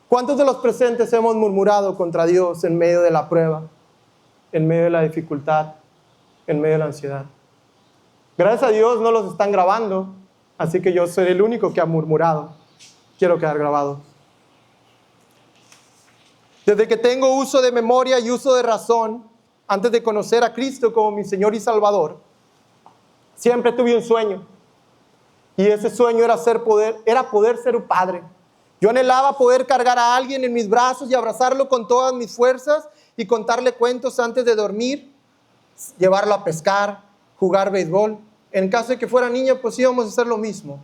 ¿Cuántos de los presentes hemos murmurado contra Dios en medio de la prueba, en medio de la dificultad, en medio de la ansiedad? Gracias a Dios no los están grabando, así que yo soy el único que ha murmurado. Quiero quedar grabado. Desde que tengo uso de memoria y uso de razón, antes de conocer a Cristo como mi Señor y Salvador, siempre tuve un sueño. Y ese sueño era poder ser un padre. Yo anhelaba poder cargar a alguien en mis brazos y abrazarlo con todas mis fuerzas y contarle cuentos antes de dormir, llevarlo a pescar, jugar béisbol. En caso de que fuera niña, pues íbamos a hacer lo mismo.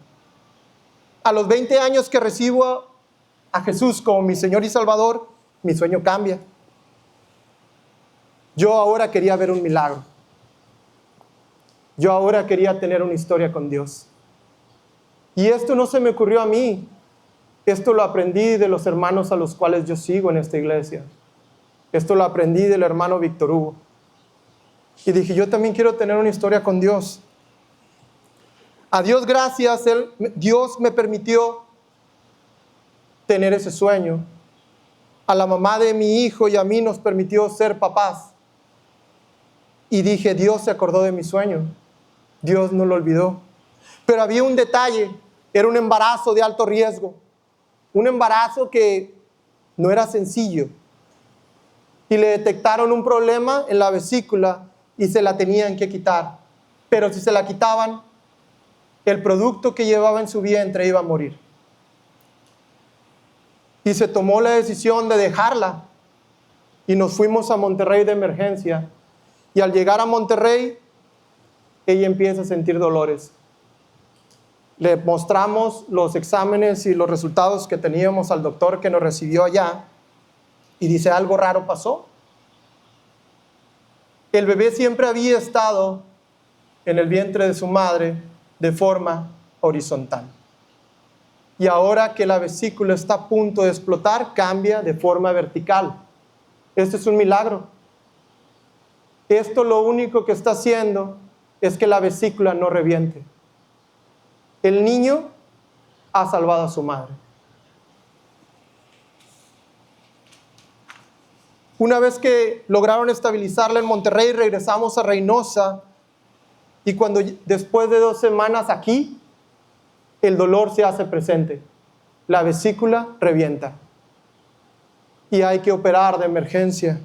A los 20 años que recibo a Jesús como mi Señor y Salvador, mi sueño cambia. Yo ahora quería ver un milagro. Yo ahora quería tener una historia con Dios. Y esto no se me ocurrió a mí. Esto lo aprendí de los hermanos a los cuales yo sigo en esta iglesia. Esto lo aprendí del hermano Víctor Hugo. Y dije, yo también quiero tener una historia con Dios. A Dios gracias, Dios me permitió tener ese sueño. A la mamá de mi hijo y a mí nos permitió ser papás. Y dije, Dios se acordó de mi sueño. Dios no lo olvidó. Pero había un detalle, era un embarazo de alto riesgo. Un embarazo que no era sencillo. Y le detectaron un problema en la vesícula y se la tenían que quitar. Pero si se la quitaban, el producto que llevaba en su vientre iba a morir. Y se tomó la decisión de dejarla. Y nos fuimos a Monterrey de emergencia. Y al llegar a Monterrey, ella empieza a sentir dolores. Le mostramos los exámenes y los resultados que teníamos al doctor que nos recibió allá. Y dice, algo raro pasó. El bebé siempre había estado en el vientre de su madre de forma horizontal. Y ahora que la vesícula está a punto de explotar, cambia de forma vertical. Esto es un milagro. Esto lo único que está haciendo es que la vesícula no reviente. El niño ha salvado a su madre. Una vez que lograron estabilizarla en Monterrey, regresamos a Reynosa. Y cuando después de 2 semanas aquí, el dolor se hace presente. La vesícula revienta. Y hay que operar de emergencia.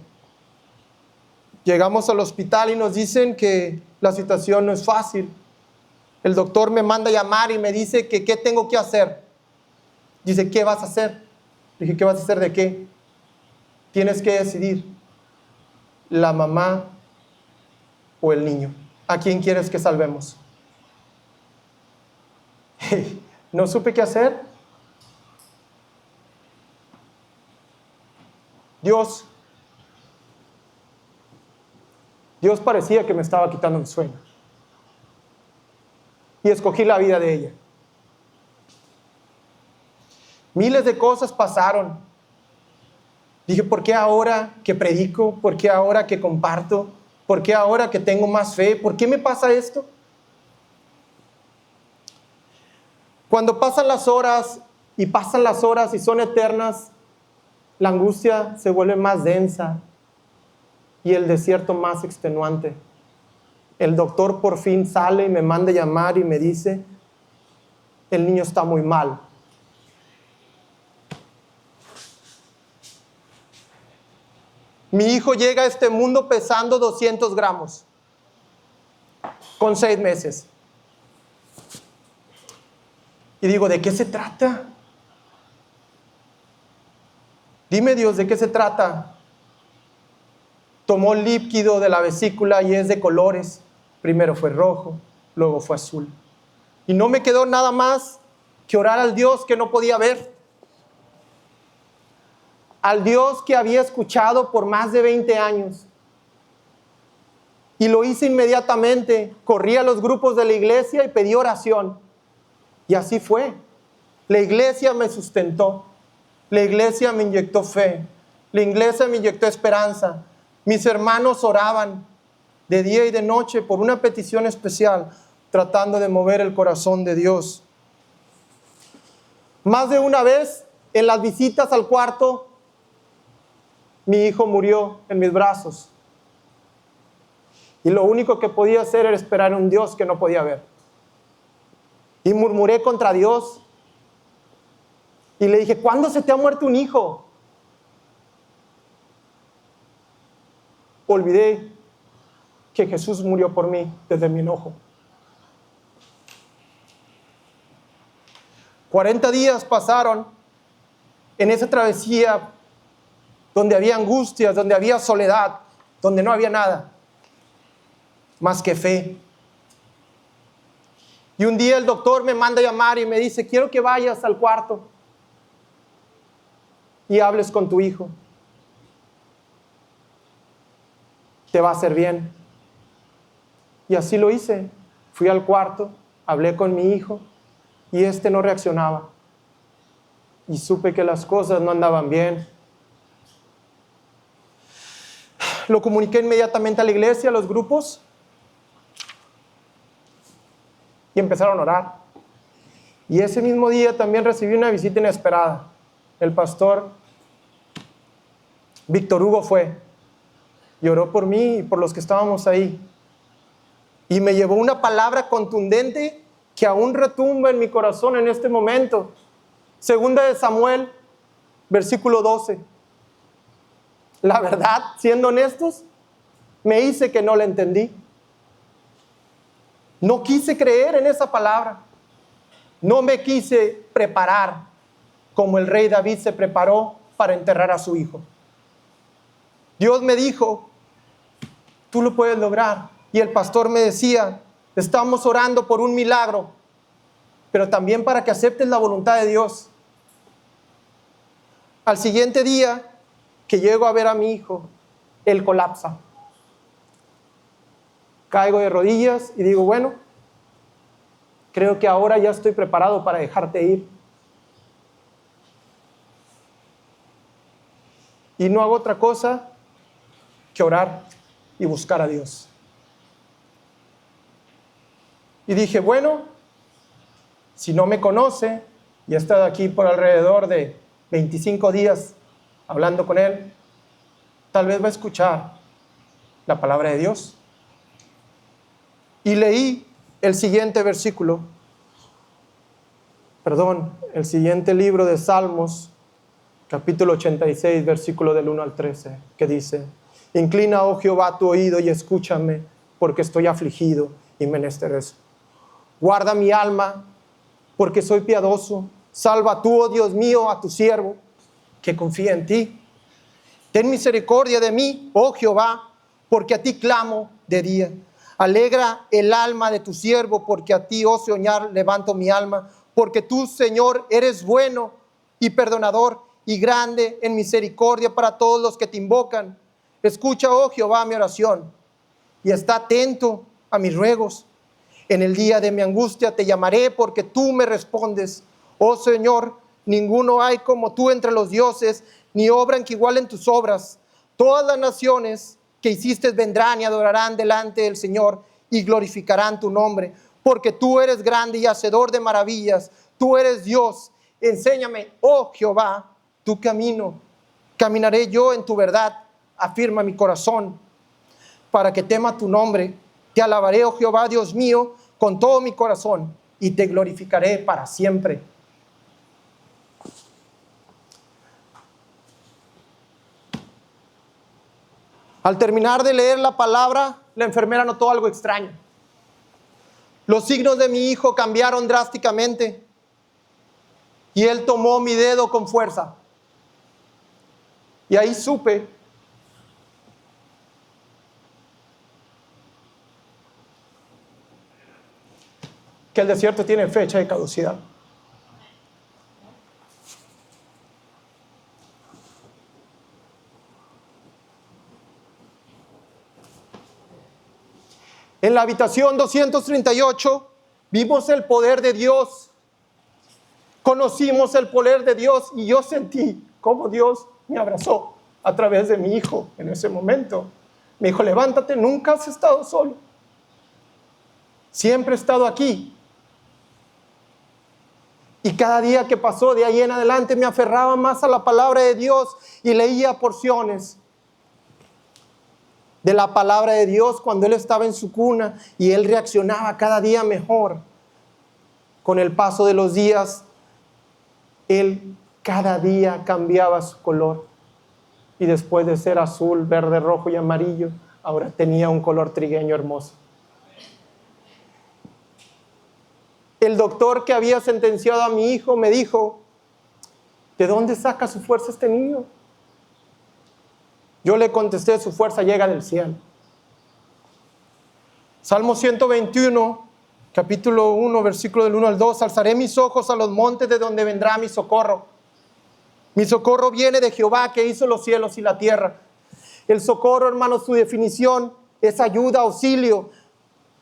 Llegamos al hospital y nos dicen que la situación no es fácil. El doctor me manda a llamar y me dice que qué tengo que hacer. Dice, ¿qué vas a hacer? Dije, ¿qué vas a hacer de qué? Tienes que decidir, la mamá o el niño. ¿A quién quieres que salvemos? no supe qué hacer. Dios parecía que me estaba quitando mi sueño. Y escogí la vida de ella. Miles de cosas pasaron. Dije, ¿por qué ahora que predico? ¿Por qué ahora que comparto? ¿Por qué ahora que tengo más fe? ¿Por qué me pasa esto? Cuando pasan las horas y son eternas, la angustia se vuelve más densa y el desierto más extenuante. El doctor por fin sale y me manda a llamar y me dice, el niño está muy mal. Mi hijo llega a este mundo pesando 200 gramos, con 6 meses. Y digo, ¿de qué se trata? Dime, Dios, ¿de qué se trata? Tomó líquido de la vesícula y es de colores. Primero fue rojo, luego fue azul. Y no me quedó nada más que orar al Dios que no podía ver. Al Dios que había escuchado por más de 20 años. Y lo hice inmediatamente. Corrí a los grupos de la iglesia y pedí oración. Y así fue. La iglesia me sustentó. La iglesia me inyectó fe. La iglesia me inyectó esperanza. Mis hermanos oraban de día y de noche por una petición especial, tratando de mover el corazón de Dios. Más de una vez, en las visitas al cuarto, mi hijo murió en mis brazos. Y lo único que podía hacer era esperar a un Dios que no podía ver. Y murmuré contra Dios. Y le dije, ¿cuándo se te ha muerto un hijo? Olvidé que Jesús murió por mí desde mi enojo. 40 días pasaron en esa travesía donde había angustias, donde había soledad, donde no había nada más que fe. Y un día el doctor me manda a llamar y me dice, quiero que vayas al cuarto y hables con tu hijo. Te va a hacer bien. Y así lo hice. Fui al cuarto, hablé con mi hijo y no reaccionaba. Y supe que las cosas no andaban bien. Lo comuniqué inmediatamente a la iglesia, a los grupos, y empezaron a orar. Y ese mismo día también recibí una visita inesperada. El pastor Víctor Hugo fue y oró por mí y por los que estábamos ahí. Y me llevó una palabra contundente que aún retumba en mi corazón en este momento. Segunda de Samuel, versículo 12. La verdad, siendo honestos, me hice que no la entendí. No quise creer en esa palabra. No me quise preparar como el rey David se preparó para enterrar a su hijo. Dios me dijo, tú lo puedes lograr. Y el pastor me decía, estamos orando por un milagro, pero también para que aceptes la voluntad de Dios. Al siguiente día que llego a ver a mi hijo, él colapsa. Caigo de rodillas y digo, bueno, creo que ahora ya estoy preparado para dejarte ir. Y no hago otra cosa que orar y buscar a Dios. Y dije, bueno, si no me conoce, y he estado aquí por alrededor de 25 días hablando con él, tal vez va a escuchar la palabra de Dios. Y leí el siguiente versículo, el siguiente libro de Salmos, capítulo 86, versículo del 1 al 13, que dice, inclina, oh Jehová, tu oído y escúchame, porque estoy afligido y menesteroso. Guarda mi alma, porque soy piadoso. Salva tú, oh Dios mío, a tu siervo, que confía en ti. Ten misericordia de mí, oh Jehová, porque a ti clamo de día. Alegra el alma de tu siervo, porque a ti, oh Señor, levanto mi alma. porque tú, Señor, eres bueno y perdonador y grande en misericordia para todos los que te invocan. Escucha, oh Jehová, mi oración y está atento a mis ruegos. En el día de mi angustia te llamaré porque tú me respondes. Oh Señor, ninguno hay como tú entre los dioses, ni obran que igualen tus obras. Todas las naciones que hiciste vendrán y adorarán delante del Señor y glorificarán tu nombre, porque tú eres grande y hacedor de maravillas. Tú eres Dios. Enséñame, oh Jehová, tu camino. Caminaré yo en tu verdad. Afirma mi corazón para que tema tu nombre. Te alabaré, oh Jehová, Dios mío, con todo mi corazón y te glorificaré para siempre. Al terminar de leer la palabra, la enfermera notó algo extraño. Los signos de mi hijo cambiaron drásticamente y él tomó mi dedo con fuerza. Y ahí supe que el desierto tiene fecha de caducidad. En la habitación 238 vimos el poder de Dios, conocimos el poder de Dios y yo sentí cómo Dios me abrazó a través de mi hijo en ese momento. Me dijo, levántate, nunca has estado solo. Siempre he estado aquí. Y cada día que pasó de ahí en adelante me aferraba más a la palabra de Dios y leía porciones de la palabra de Dios cuando él estaba en su cuna y él reaccionaba cada día mejor. Con el paso de los días, él cada día cambiaba su color y después de ser azul, verde, rojo y amarillo, ahora tenía un color trigueño hermoso. El doctor que había sentenciado a mi hijo me dijo, ¿de dónde saca su fuerza este niño? Yo le contesté, su fuerza llega del cielo. Salmo 121, capítulo 1, versículo del 1 al 2. Alzaré mis ojos a los montes de donde vendrá mi socorro. Mi socorro viene de Jehová que hizo los cielos y la tierra. El socorro, hermanos, su definición es ayuda, auxilio.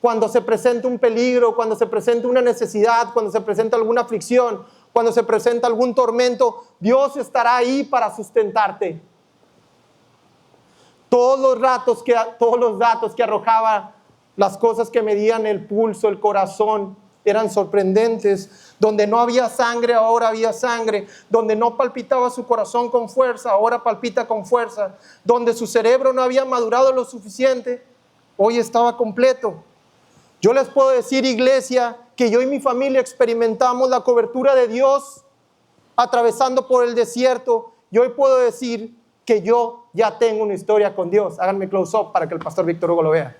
Cuando se presenta un peligro, cuando se presenta una necesidad, cuando se presenta alguna aflicción, cuando se presenta algún tormento, Dios estará ahí para sustentarte. Todos los datos que arrojaba, las cosas que medían el pulso, el corazón, eran sorprendentes. Donde no había sangre, ahora había sangre. Donde no palpitaba su corazón con fuerza, ahora palpita con fuerza. Donde su cerebro no había madurado lo suficiente, hoy estaba completo. Yo les puedo decir, iglesia, que yo y mi familia experimentamos la cobertura de Dios atravesando por el desierto. Y hoy puedo decir que yo ya tengo una historia con Dios. Háganme close up para que el pastor Víctor Hugo lo vea.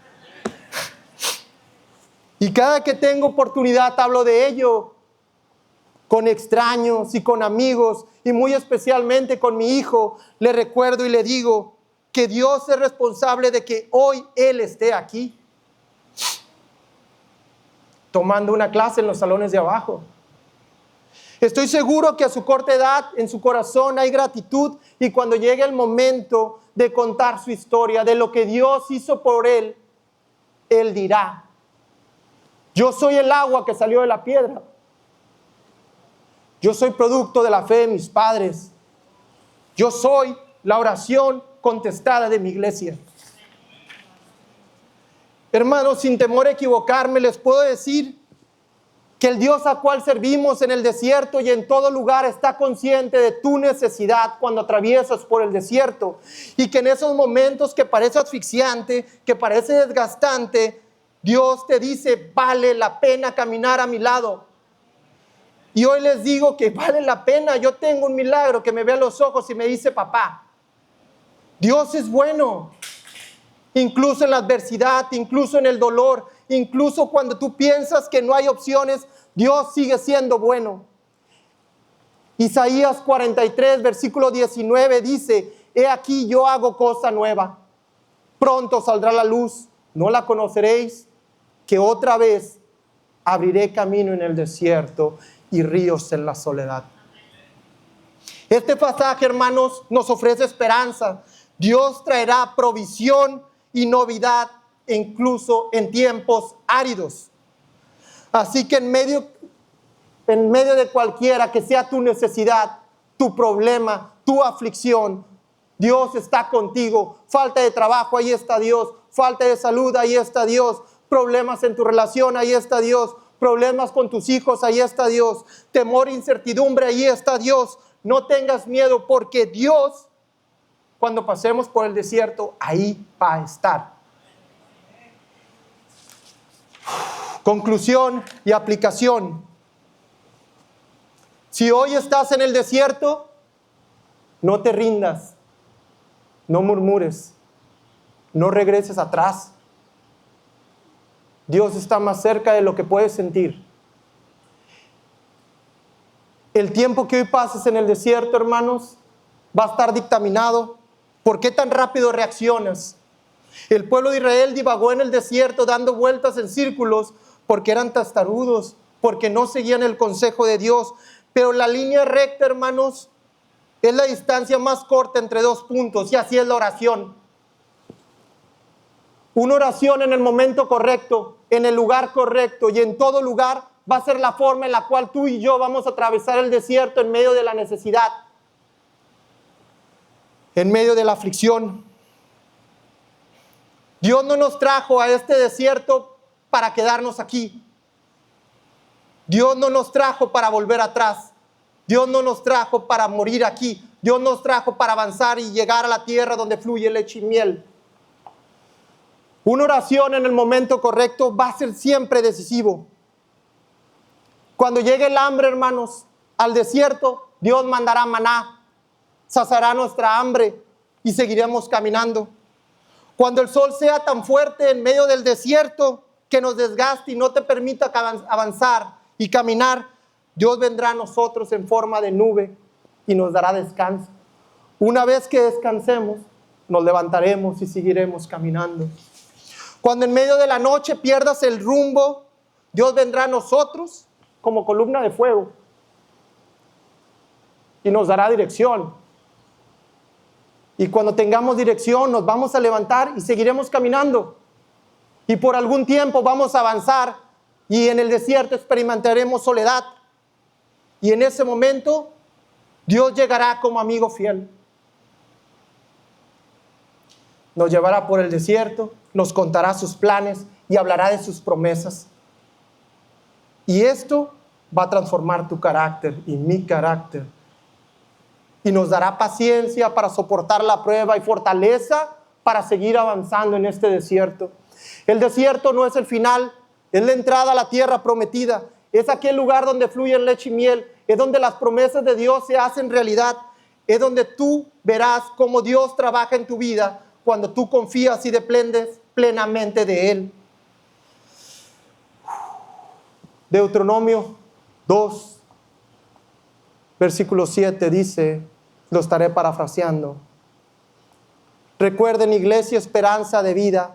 Y cada que tengo oportunidad hablo de ello con extraños y con amigos y muy especialmente con mi hijo. Le recuerdo y le digo que Dios es responsable de que hoy él esté aquí tomando una clase en los salones de abajo. Estoy seguro que a su corta edad, en su corazón hay gratitud y cuando llegue el momento de contar su historia, de lo que Dios hizo por él, él dirá, yo soy el agua que salió de la piedra. Yo soy producto de la fe de mis padres. Yo soy la oración contestada de mi iglesia. Hermanos, sin temor a equivocarme, les puedo decir que el Dios a cual servimos en el desierto y en todo lugar está consciente de tu necesidad cuando atraviesas por el desierto. Y que en esos momentos que parece asfixiante, que parece desgastante, Dios te dice, vale la pena caminar a mi lado. Y hoy les digo que vale la pena. Yo tengo un milagro que me ve a los ojos y me dice, papá, Dios es bueno. Incluso en la adversidad, incluso en el dolor, incluso cuando tú piensas que no hay opciones, Dios sigue siendo bueno. Isaías 43, versículo 19 dice, he aquí yo hago cosa nueva. Pronto saldrá la luz, no la conoceréis, que otra vez abriré camino en el desierto y ríos en la soledad. Este pasaje, hermanos, nos ofrece esperanza. Dios traerá provisión y novedad, incluso en tiempos áridos. Así que en medio de cualquiera que sea tu necesidad, tu problema, tu aflicción, Dios está contigo. Falta de trabajo, ahí está Dios. Falta de salud, ahí está Dios. Problemas en tu relación, ahí está Dios. Problemas con tus hijos, ahí está Dios. Temor, incertidumbre, ahí está Dios. No tengas miedo, porque Dios, cuando pasemos por el desierto, ahí va a estar. Conclusión y aplicación. Si hoy estás en el desierto, no te rindas, no murmures, no regreses atrás. Dios está más cerca de lo que puedes sentir. El tiempo que hoy pases en el desierto, hermanos, va a estar dictaminado. ¿Por qué tan rápido reaccionas? El pueblo de Israel divagó en el desierto dando vueltas en círculos porque eran testarudos, porque no seguían el consejo de Dios. Pero la línea recta, hermanos, es la distancia más corta entre dos puntos, y así es la oración. Una oración en el momento correcto, en el lugar correcto y en todo lugar va a ser la forma en la cual tú y yo vamos a atravesar el desierto en medio de la necesidad, en medio de la aflicción. Dios no nos trajo a este desierto para quedarnos aquí. Dios no nos trajo para volver atrás. Dios no nos trajo para morir aquí. Dios nos trajo para avanzar y llegar a la tierra donde fluye leche y miel. Una oración en el momento correcto va a ser siempre decisivo. Cuando llegue el hambre, hermanos, al desierto, Dios mandará maná, saciará nuestra hambre y seguiremos caminando. Cuando el sol sea tan fuerte en medio del desierto que nos desgaste y no te permita avanzar y caminar, Dios vendrá a nosotros en forma de nube y nos dará descanso. Una vez que descansemos, nos levantaremos y seguiremos caminando. Cuando en medio de la noche pierdas el rumbo, Dios vendrá a nosotros como columna de fuego y nos dará dirección. Y cuando tengamos dirección, nos vamos a levantar y seguiremos caminando. Y por algún tiempo vamos a avanzar y en el desierto experimentaremos soledad. Y en ese momento, Dios llegará como amigo fiel. Nos llevará por el desierto, nos contará sus planes y hablará de sus promesas. Y esto va a transformar tu carácter y mi carácter. Y nos dará paciencia para soportar la prueba y fortaleza para seguir avanzando en este desierto. El desierto no es el final, es la entrada a la tierra prometida. Es aquel lugar donde fluyen leche y miel. Es donde las promesas de Dios se hacen realidad. Es donde tú verás cómo Dios trabaja en tu vida cuando tú confías y dependes plenamente de Él. Deuteronomio 2, versículo 7 dice, lo estaré parafraseando: recuerden, iglesia, esperanza de vida,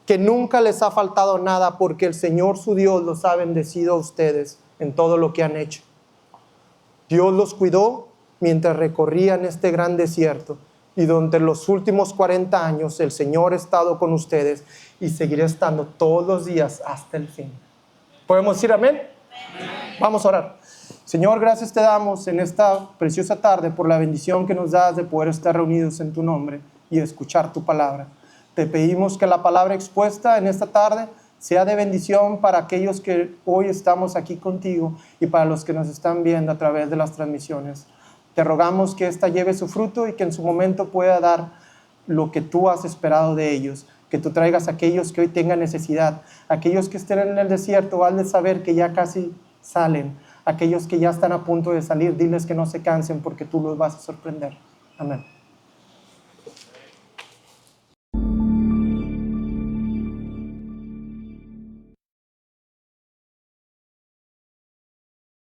que nunca les ha faltado nada, porque el Señor su Dios los ha bendecido a ustedes en todo lo que han hecho. Dios los cuidó mientras recorrían este gran desierto, y durante los últimos 40 años el Señor ha estado con ustedes y seguirá estando todos los días hasta el fin. ¿Podemos decir amén? Amén. Vamos a orar. Señor, gracias te damos en esta preciosa tarde por la bendición que nos das de poder estar reunidos en tu nombre y escuchar tu palabra. Te pedimos que la palabra expuesta en esta tarde sea de bendición para aquellos que hoy estamos aquí contigo y para los que nos están viendo a través de las transmisiones. Te rogamos que esta lleve su fruto y que en su momento pueda dar lo que tú has esperado de ellos. Que tú traigas a aquellos que hoy tengan necesidad, aquellos que estén en el desierto, hazles saber que ya casi salen. Aquellos que ya están a punto de salir, diles que no se cansen porque tú los vas a sorprender. Amén.